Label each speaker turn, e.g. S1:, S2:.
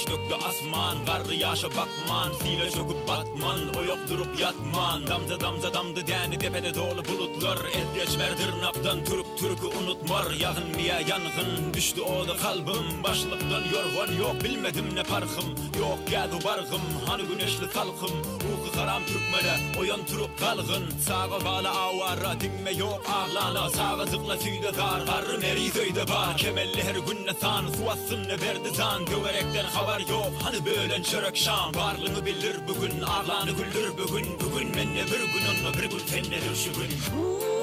S1: Yaş döktü asman, karlı yaşa bakman, file çöküp batman, o yok durup yatman. Damza damza damdı deni tepede dolu bulutlar, el geçmer tırnaktan türkü unutmar. Yağınmaya yangın düştü oğlu kalbim, başlıktan yorgan yok bilmedim ne parkım. Yok geldi bargım, hani güneşli salkım, uyku karam türkmene oyan turup kalgın. Sağa bağlı avara dinme yok ağlana, sağa zıkla tüyde dar karrım erizöyde bar. Kemelli her günne san, suatsın ne verdi zan, göverekten haber yok hani bölen çörek şam. Varlığını bilir bugün, ağlanı güldür bugün, bugün menne bir gün onunla bir gün tennedir şu gün.